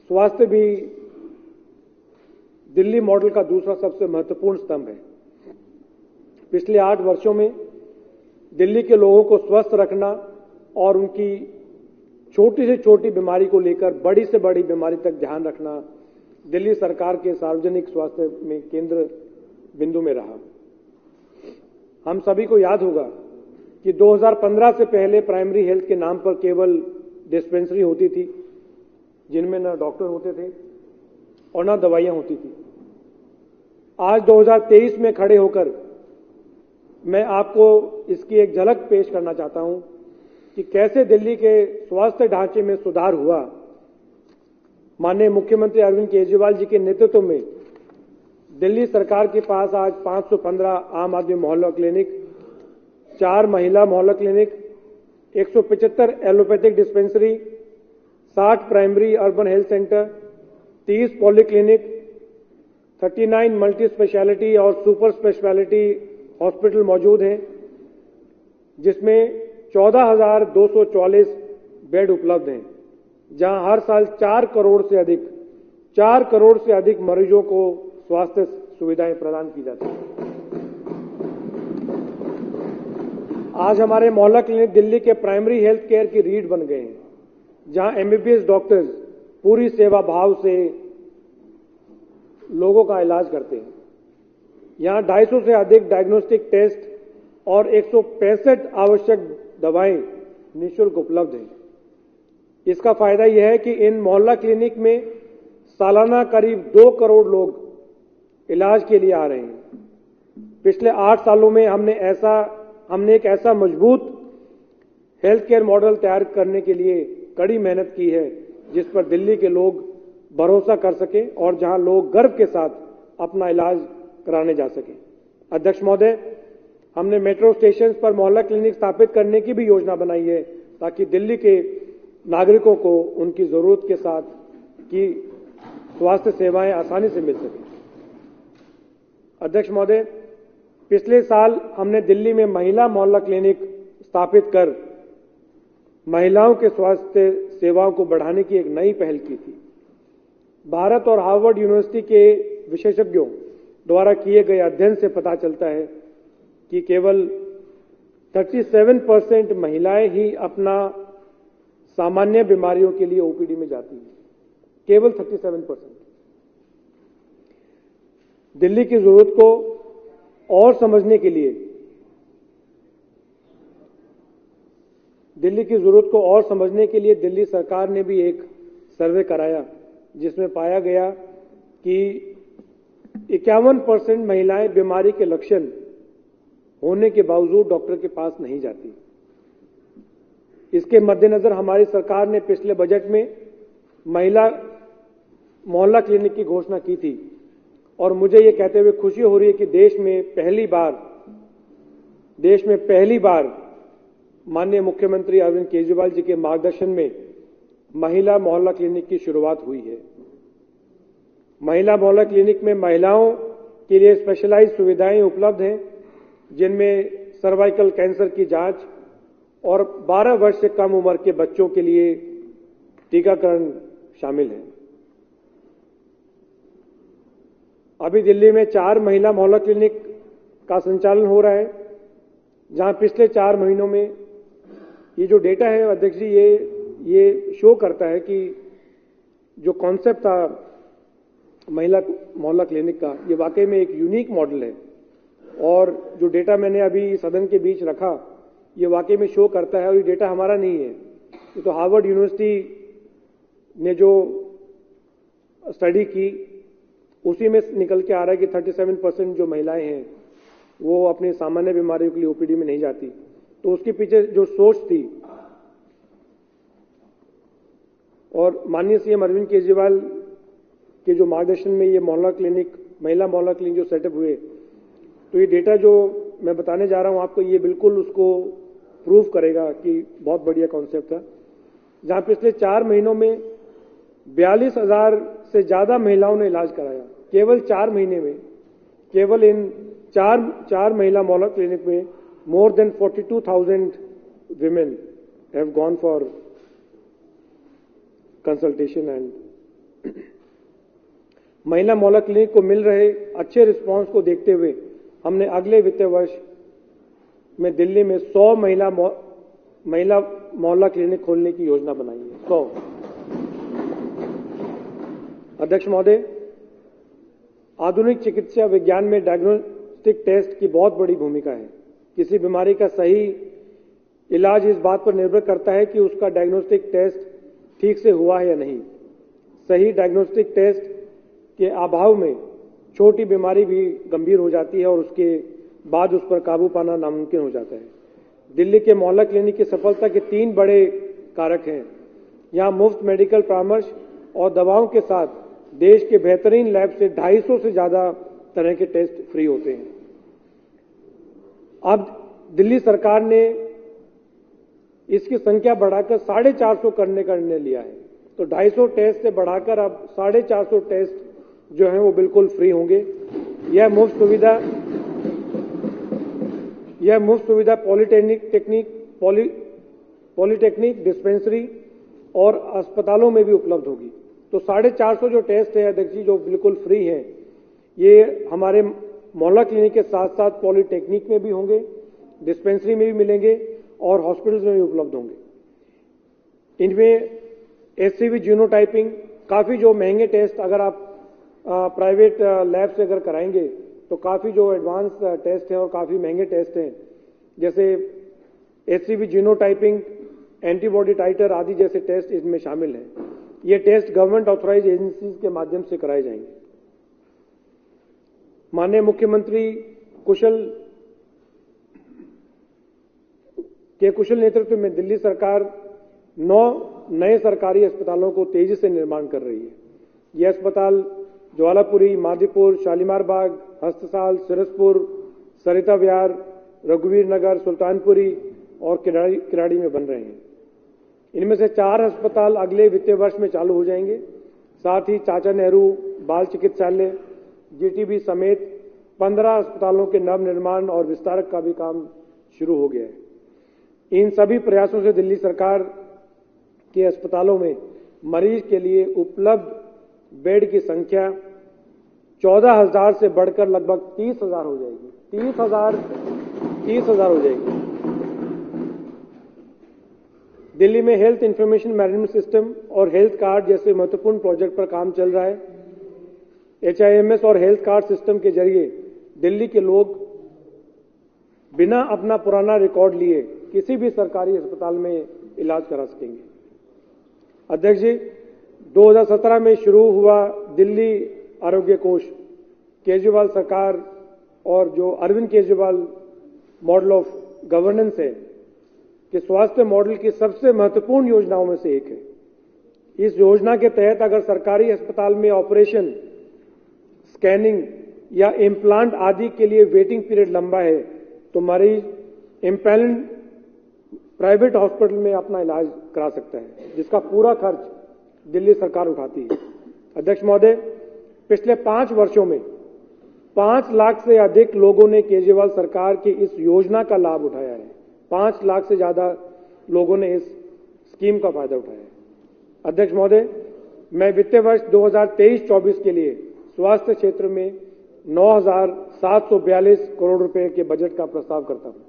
स्वास्थ्य भी दिल्ली मॉडल का दूसरा सबसे महत्वपूर्ण स्तंभ है। पिछले 8 वर्षों में दिल्ली के लोगों को स्वस्थ रखना और उनकी छोटी से छोटी बीमारी को लेकर बड़ी से बड़ी बीमारी तक ध्यान रखना दिल्ली सरकार के सार्वजनिक स्वास्थ्य में केंद्र बिंदु में रहा। हम सभी को याद होगा कि 2015 से पहले प्राइमरी हेल्थ के नाम पर केवल डिस्पेंसरी होती थी, जिनमें न डॉक्टर होते थे और न दवाइयां होती थी। आज 2023 में खड़े होकर मैं आपको इसकी एक झलक पेश करना चाहता हूं कि कैसे दिल्ली के स्वास्थ्य ढांचे में सुधार हुआ। माननीय मुख्यमंत्री अरविंद केजरीवाल जी के नेतृत्व में दिल्ली सरकार के पास आज 515 आम आदमी मोहल्ला क्लिनिक, 4 महिला मोहल्ला clinic, 175 allopathic dispensary, 60 primary urban health centre, 30 polyclinic, 39 multi speciality और सुपर स्पेशलिटी हॉस्पिटल मौजूद हैं, जिसमें 14,244 बेड उपलब्ध हैं, जहां हर साल 4 करोड़ से अधिक मरीजों को स्वास्थ्य सुविधाएं प्रदान की जाती हैं। आज हमारे मोहल्ला क्लिनिक दिल्ली के प्राइमरी हेल्थ केयर की रीढ़ बन गए हैं, जहां एमबीबीएस डॉक्टर्स पूरी सेवा भाव से लोगों का इलाज करते हैं। यहां 250 से अधिक डायग्नोस्टिक टेस्ट और 165 आवश्यक दवाएं निःशुल्क उपलब्ध हैं। इसका फायदा यह है कि इन मोहल्ला क्लिनिक में सालाना करीब 2 करोड़ लोग इलाज के लिए आ रहे हैं। पिछले 8 सालों में हमने एक ऐसा मजबूत हेल्थ केयर मॉडल तैयार करने के लिए कड़ी मेहनत की है, जिस पर दिल्ली के लोग भरोसा कर सकें और जहां लोग गर्व के साथ अपना इलाज कराने जा सकें। अध्यक्ष महोदय, हमने मेट्रो स्टेशन पर मोहल्ला क्लिनिक स्थापित करने की भी योजना बनाई है, ताकि दिल्ली के नागरिकों को उनकी जरूरत के साथ की स्वास्थ्य सेवाएं आसानी से मिल सकें। अध्यक्ष महोदय, पिछले साल हमने दिल्ली में महिला मोहल्ला क्लिनिक स्थापित कर महिलाओं के स्वास्थ्य सेवाओं को बढ़ाने की एक नई पहल की थी। भारत और हार्वर्ड यूनिवर्सिटी के विशेषज्ञों द्वारा किए गए अध्ययन से पता चलता है कि केवल 37% महिलाएं ही अपना सामान्य बीमारियों के लिए ओपीडी में जाती हैं, केवल 37%। दिल्ली की जरूरत को और समझने के लिए दिल्ली सरकार ने भी एक सर्वे कराया, जिसमें पाया गया कि 51% महिलाएं बीमारी के लक्षण होने के बावजूद डॉक्टर के पास नहीं जाती। इसके मद्देनजर हमारी सरकार ने पिछले बजट में महिला मोहल्ला क्लिनिक की घोषणा की थी और मुझे ये कहते हुए खुशी हो रही है कि देश में पहली बार माननीय मुख्यमंत्री अरविंद केजरीवाल जी के मार्गदर्शन में महिला मोहल्ला क्लिनिक की शुरुआत हुई है। महिला मोहल्ला क्लिनिक में महिलाओं के लिए स्पेशलाइज्ड सुविधाएं उपलब्ध हैं, जिनमें सर्वाइकल कैंसर की जांच और 12 वर्ष से कम उम्र के बच्चों के लिए टीकाकरण शामिल है। अभी दिल्ली में 4 महिला मोहल्ला क्लिनिक का संचालन हो रहा है, जहां पिछले 4 महीनों में ये जो डेटा है अध्यक्ष जी, ये शो करता है कि जो कॉन्सेप्ट था महिला मोहल्ला क्लिनिक का, ये वाकई में एक यूनिक मॉडल है। और जो डेटा मैंने अभी सदन के बीच रखा, ये वाकई में शो करता है, और ये डेटा हमारा नहीं है, ये तो हार्वर्ड यूनिवर्सिटी ने जो स्टडी की उसी में निकल के आ रहा है कि 37% जो महिलाएं हैं वो अपनी सामान्य बीमारियों के लिए ओपीडी में नहीं जाती। तो उसके पीछे जो सोच थी, और माननीय सीएम अरविंद केजरीवाल के जो मार्गदर्शन में ये महिला मोहल्ला क्लिनिक जो सेटअप हुए, तो ये डेटा जो मैं बताने जा रहा हूं आपको, ये बिल्कुल उसको प्रूव करेगा कि बहुत बढ़िया कॉन्सेप्ट था। जहां पिछले 4 महीनों में 42,000 से ज्यादा महिलाओं ने इलाज कराया, केवल 4 महीने में। केवल इन चार महिला मोहल्ला क्लिनिक में more than 42,000 women have gone for consultation and महिला मोहल्ला क्लिनिक को मिल रहे अच्छे रिस्पांस को देखते हुए हमने अगले वित्तीय वर्ष में दिल्ली में 100 महिला मोहल्ला क्लिनिक खोलने की योजना बनाई है। 100। अध्यक्ष महोदय, आधुनिक चिकित्सा विज्ञान में डायग्नोस्टिक टेस्ट की बहुत बड़ी भूमिका है। किसी बीमारी का सही इलाज इस बात पर निर्भर करता है कि उसका डायग्नोस्टिक टेस्ट ठीक से हुआ है या नहीं। सही डायग्नोस्टिक टेस्ट के अभाव में छोटी बीमारी भी गंभीर हो जाती है और उसके बाद उस पर काबू पाना नामुमकिन हो जाता है। दिल्ली के मोहल्ला क्लिनिक की सफलता के 3 बड़े कारक हैं। यहां मुफ्त मेडिकल परामर्श और दवाओं के साथ देश के बेहतरीन लैब से 250 से ज्यादा तरह के टेस्ट फ्री होते हैं। अब दिल्ली सरकार ने इसकी संख्या बढ़ाकर 450 करने का निर्णय लिया है। तो 250 टेस्ट से बढ़ाकर अब 450 टेस्ट जो है वो बिल्कुल फ्री होंगे। यह मुफ्त सुविधा पॉलिटेक्निक डिस्पेंसरी और अस्पतालों में भी उपलब्ध होगी। तो 450 जो टेस्ट है अध्यक्ष जी, जो बिल्कुल फ्री है, ये हमारे मोहल्ला क्लिनिक के साथ साथ पॉलिटेक्निक में भी होंगे, डिस्पेंसरी में भी मिलेंगे और हॉस्पिटल्स में भी उपलब्ध होंगे। इनमें एचसीवी जीनोटाइपिंग, काफी जो महंगे टेस्ट अगर आप प्राइवेट लैब से अगर कराएंगे तो काफी जो एडवांस टेस्ट है और काफी महंगे टेस्ट हैं, जैसे एचसीवी जीनोटाइपिंग, एंटीबॉडी टाइटर आदि जैसे टेस्ट इसमें शामिल हैं। ये टेस्ट गवर्नमेंट ऑथराइज एजेंसीज के माध्यम से कराए जाएंगे। माननीय मुख्यमंत्री कुशल नेतृत्व में दिल्ली सरकार 9 नए सरकारी अस्पतालों को तेजी से निर्माण कर रही है। ये अस्पताल ज्वालापुरी, मादीपुर, शालीमार बाग, हस्तसाल, सिरसपुर, सरिता विहार, रघुवीर नगर, सुल्तानपुरी और किराड़ी में बन रहे हैं। इनमें से 4 अस्पताल अगले वित्तीय वर्ष में चालू हो जाएंगे। साथ ही चाचा नेहरू बाल चिकित्सालय, जीटीबी समेत 15 अस्पतालों के नव निर्माण और विस्तारक का भी काम शुरू हो गया है। इन सभी प्रयासों से दिल्ली सरकार के अस्पतालों में मरीज के लिए उपलब्ध बेड की संख्या 14,000 से बढ़कर लगभग 30,000 हो जाएगी। 30,000 हो जाएगी। दिल्ली में हेल्थ इंफॉर्मेशन मैनेजमेंट सिस्टम और हेल्थ कार्ड जैसे महत्वपूर्ण प्रोजेक्ट पर काम चल रहा है। HIMS और हेल्थ कार्ड सिस्टम के जरिए दिल्ली के लोग बिना अपना पुराना रिकॉर्ड लिए किसी भी सरकारी अस्पताल में इलाज करा सकेंगे। अध्यक्ष जी, 2017 में शुरू हुआ दिल्ली आरोग्य कोष केजरीवाल सरकार और जो Arvind Kejriwal model of governance है कि स्वास्थ्य मॉडल की सबसे महत्वपूर्ण योजनाओं में से एक है। इस योजना के तहत अगर सरकारी अस्पताल में ऑपरेशन, स्कैनिंग या इम्प्लांट आदि के लिए वेटिंग पीरियड लंबा है तो मरीज इम्पैनल्ड प्राइवेट हॉस्पिटल में अपना इलाज करा सकता है, जिसका पूरा खर्च दिल्ली सरकार उठाती है। अध्यक्ष महोदय, पिछले 5 वर्षों में 5 लाख से अधिक लोगों ने केजरीवाल सरकार की इस योजना का लाभ उठाया है। 5 लाख से ज्यादा लोगों ने इस स्कीम का फायदा उठाया है। अध्यक्ष महोदय, मैं वित्तीय वर्ष 2023-24 के लिए स्वास्थ्य क्षेत्र में 9,742 करोड़ रुपए के बजट का प्रस्ताव करता हूं।